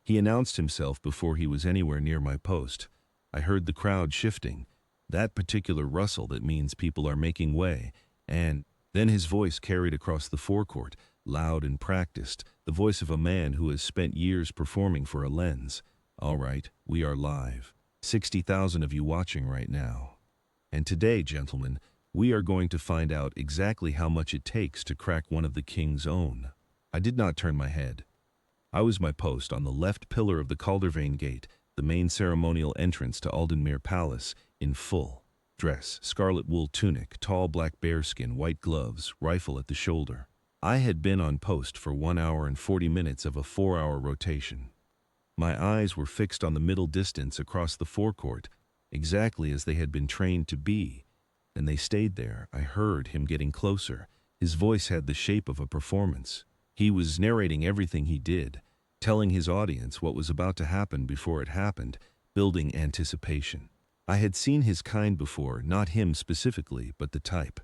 He announced himself before he was anywhere near my post. I heard the crowd shifting, that particular rustle that means people are making way, and then his voice carried across the forecourt, loud and practiced, the voice of a man who has spent years performing for a lens. All right, we are live. 60,000 of you watching right now. And today, gentlemen, we are going to find out exactly how much it takes to crack one of the king's own. I did not turn my head. I was my post on the left pillar of the Caldervane Gate, the main ceremonial entrance to Aldenmere Palace, in full dress, scarlet wool tunic, tall black bearskin, white gloves, rifle at the shoulder. I had been on post for 1 hour and 40 minutes of a 4-hour rotation. My eyes were fixed on the middle distance across the forecourt, exactly as they had been trained to be, and they stayed there. I heard him getting closer. His voice had the shape of a performance. He was narrating everything he did, telling his audience what was about to happen before it happened, building anticipation. I had seen his kind before, not him specifically, but the type.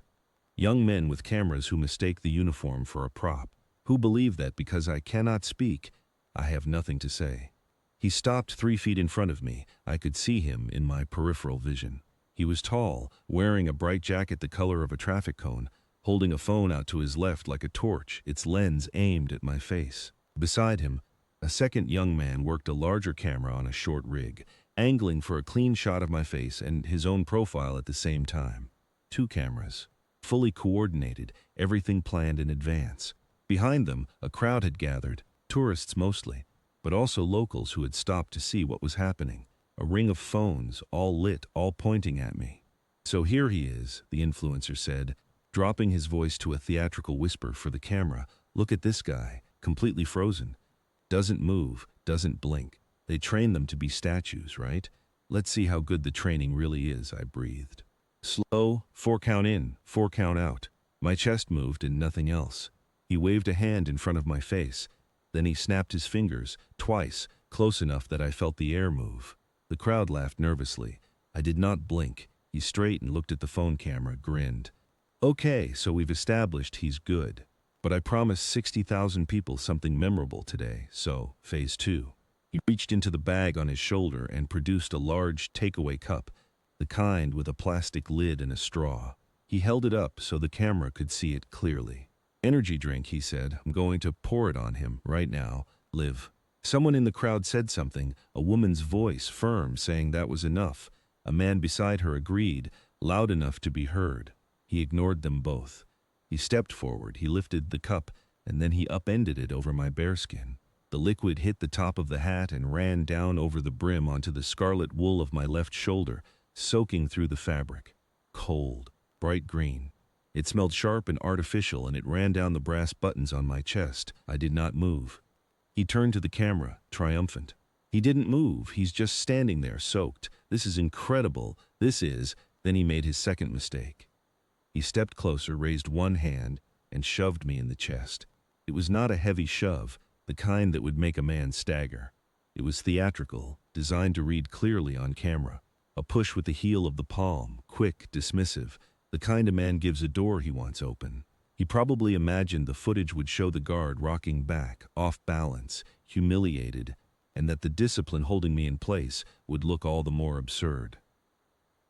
Young men with cameras who mistake the uniform for a prop, who believe that because I cannot speak, I have nothing to say. He stopped 3 feet in front of me. I could see him in my peripheral vision. He was tall, wearing a bright jacket the color of a traffic cone, holding a phone out to his left like a torch, its lens aimed at my face. Beside him, a second young man worked a larger camera on a short rig, angling for a clean shot of my face and his own profile at the same time. 2 cameras, fully coordinated, everything planned in advance. Behind them, a crowd had gathered, tourists mostly, but also locals who had stopped to see what was happening. A ring of phones, all lit, all pointing at me. "So here he is," the influencer said, dropping his voice to a theatrical whisper for the camera. "Look at this guy, completely frozen. Doesn't move, doesn't blink. They train them to be statues, right? Let's see how good the training really is," I breathed. Slow, 4 count in, 4 count out. My chest moved and nothing else. He waved a hand in front of my face. Then he snapped his fingers, twice, close enough that I felt the air move. The crowd laughed nervously. I did not blink. He straightened, looked at the phone camera, grinned. "Okay, so we've established he's good. But I promised 60,000 people something memorable today, so phase 2. He reached into the bag on his shoulder and produced a large takeaway cup, the kind with a plastic lid and a straw. He held it up so the camera could see it clearly. "Energy drink," he said. "I'm going to pour it on him right now. Live." Someone in the crowd said something, a woman's voice, firm, saying that was enough. A man beside her agreed, loud enough to be heard. He ignored them both. He stepped forward, he lifted the cup, and then he upended it over my bearskin. The liquid hit the top of the hat and ran down over the brim onto the scarlet wool of my left shoulder, soaking through the fabric. Cold, bright green. It smelled sharp and artificial, and it ran down the brass buttons on my chest. I did not move. He turned to the camera, triumphant. "He didn't move, he's just standing there, soaked. This is incredible, this is..." Then he made his second mistake. He stepped closer, raised one hand, and shoved me in the chest. It was not a heavy shove, the kind that would make a man stagger. It was theatrical, designed to read clearly on camera. A push with the heel of the palm, quick, dismissive, the kind a man gives a door he wants open. He probably imagined the footage would show the guard rocking back, off balance, humiliated, and that the discipline holding me in place would look all the more absurd.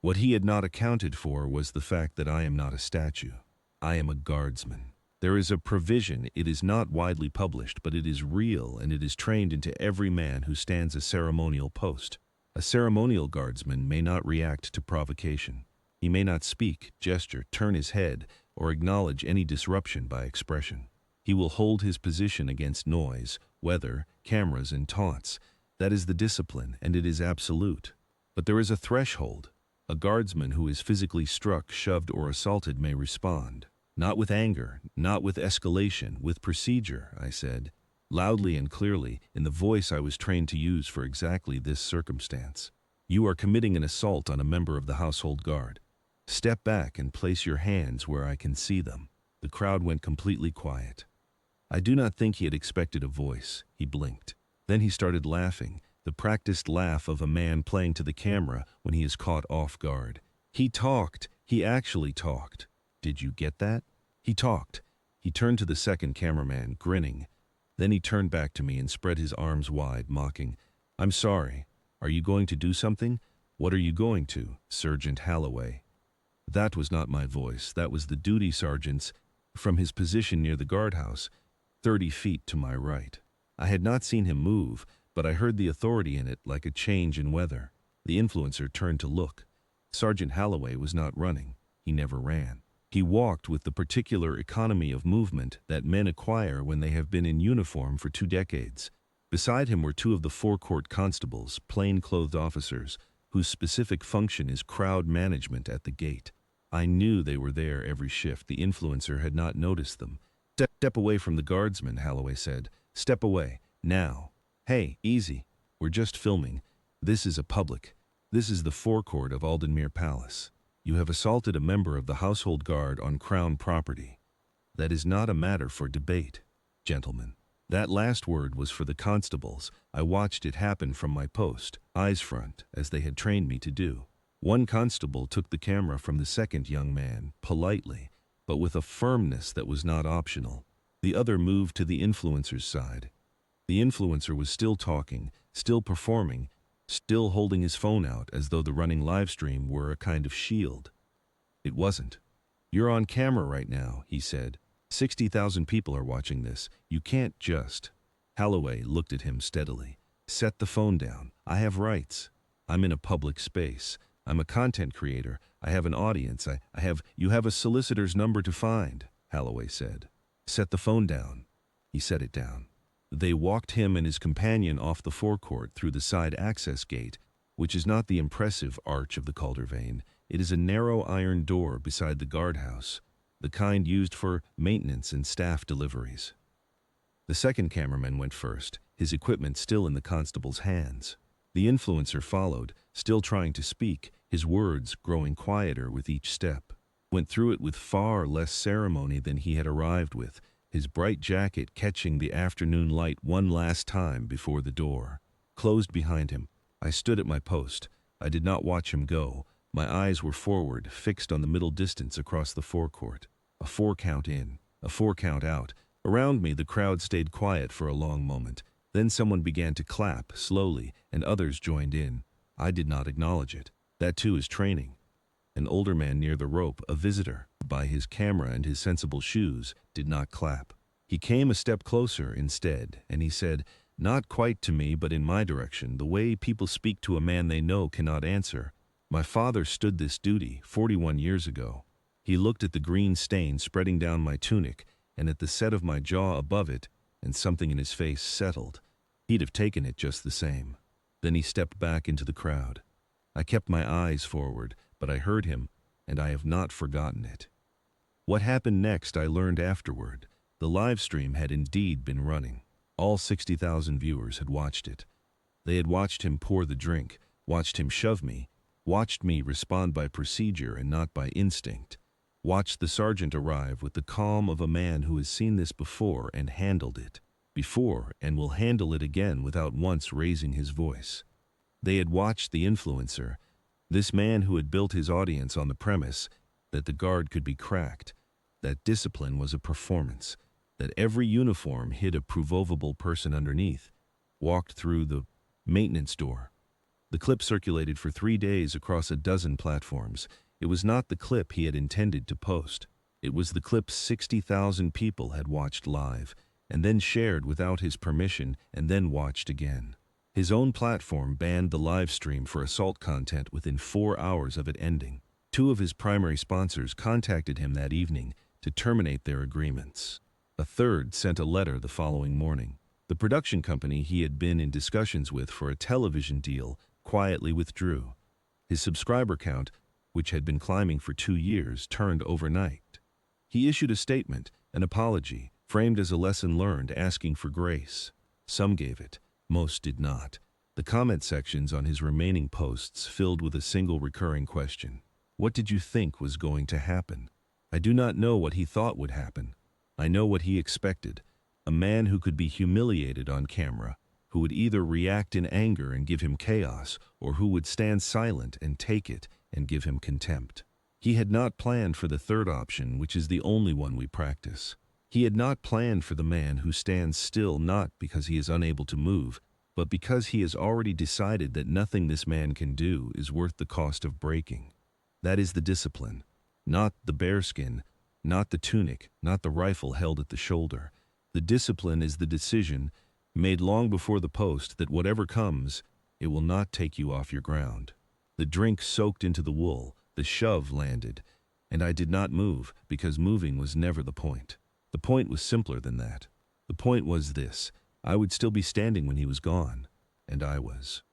What he had not accounted for was the fact that I am not a statue. I am a guardsman. There is a provision, it is not widely published, but it is real, and it is trained into every man who stands a ceremonial post. A ceremonial guardsman may not react to provocation. He may not speak, gesture, turn his head, or acknowledge any disruption by expression. He will hold his position against noise, weather, cameras, and taunts. That is the discipline, and it is absolute. But there is a threshold. A guardsman who is physically struck, shoved, or assaulted may respond. Not with anger, not with escalation, with procedure, I said, loudly and clearly, in the voice I was trained to use for exactly this circumstance. "You are committing an assault on a member of the household guard. Step back and place your hands where I can see them." The crowd went completely quiet. I do not think he had expected a voice. He blinked. Then he started laughing, the practiced laugh of a man playing to the camera when he is caught off guard. He talked. He actually talked. Did you get that? He talked. He turned to the second cameraman, grinning. Then he turned back to me and spread his arms wide, mocking, "I'm sorry. Are you going to do something? What are you going to, Sergeant Halloway?" That was not my voice. That was the duty sergeant's from his position near the guardhouse, 30 feet to my right. I had not seen him move, but I heard the authority in it like a change in weather. The influencer turned to look. Sergeant Halloway was not running. He never ran. He walked with the particular economy of movement that men acquire when they have been in uniform for 2 decades. Beside him were 2 of the forecourt constables, plain-clothed officers, whose specific function is crowd management at the gate. I knew they were there every shift. The influencer had not noticed them. Step away from the guardsman," Halloway said. "Step away. Now." "Hey, easy. We're just filming. This is a public. This is the forecourt of Aldenmere Palace. You have assaulted a member of the household guard on Crown property. That is not a matter for debate, gentlemen." That last word was for the constables. I watched it happen from my post, eyes front, as they had trained me to do. One constable took the camera from the second young man, politely, but with a firmness that was not optional. The other moved to the influencer's side. The influencer was still talking, still performing, still holding his phone out as though the running live stream were a kind of shield. It wasn't. "You're on camera right now," he said. 60,000 people are watching this. You can't just... Halloway looked at him steadily. "Set the phone down. I have rights. I'm in a public space. I'm a content creator. I have an audience. You have a solicitor's number to find," Halloway said. "Set the phone down." He set it down. They walked him and his companion off the forecourt through the side access gate, which is not the impressive arch of the Calder Vein. It is a narrow iron door beside the guardhouse, the kind used for maintenance and staff deliveries. The second cameraman went first, his equipment still in the constable's hands. The influencer followed, still trying to speak, his words growing quieter with each step. Went through it with far less ceremony than he had arrived with, his bright jacket catching the afternoon light one last time before the door. Closed behind him, I stood at my post. I did not watch him go. My eyes were forward, fixed on the middle distance across the forecourt. A 4 count in, a 4 count out. Around me, the crowd stayed quiet for a long moment. Then someone began to clap, slowly, and others joined in. I did not acknowledge it. That too is training. An older man near the rope, a visitor, by his camera and his sensible shoes, did not clap. He came a step closer instead, and he said, not quite to me but in my direction, the way people speak to a man they know cannot answer. "My father stood this duty 41 years ago. He looked at the green stain spreading down my tunic and at the set of my jaw above it, and something in his face settled. He'd have taken it just the same." Then he stepped back into the crowd. I kept my eyes forward, but I heard him, and I have not forgotten it. What happened next I learned afterward. The live stream had indeed been running. All 60,000 viewers had watched it. They had watched him pour the drink, watched him shove me, watched me respond by procedure and not by instinct, watched the sergeant arrive with the calm of a man who has seen this before and handled it before and will handle it again without once raising his voice. They had watched the influencer, this man who had built his audience on the premise that the guard could be cracked, that discipline was a performance, that every uniform hid a provocable person underneath, walked through the maintenance door. The clip circulated for 3 days across a dozen platforms. It was not the clip he had intended to post. It was the clip 60,000 people had watched live, and then shared without his permission, and then watched again. His own platform banned the live stream for assault content within 4 hours of it ending. 2 of his primary sponsors contacted him that evening to terminate their agreements. A third sent a letter the following morning. The production company he had been in discussions with for a television deal quietly withdrew. His subscriber count, which had been climbing for 2 years, turned overnight. He issued a statement, an apology, framed as a lesson learned, asking for grace. Some gave it, most did not. The comment sections on his remaining posts filled with a single recurring question. What did you think was going to happen? I do not know what he thought would happen. I know what he expected. A man who could be humiliated on camera, who would either react in anger and give him chaos, or who would stand silent and take it and give him contempt. He had not planned for the third option, which is the only one we practice. He had not planned for the man who stands still not because he is unable to move, but because he has already decided that nothing this man can do is worth the cost of breaking. That is the discipline. Not the bearskin, not the tunic, not the rifle held at the shoulder. The discipline is the decision, made long before the post, that whatever comes, it will not take you off your ground. The drink soaked into the wool, the shove landed, and I did not move, because moving was never the point. The point was simpler than that. The point was this: I would still be standing when he was gone, and I was.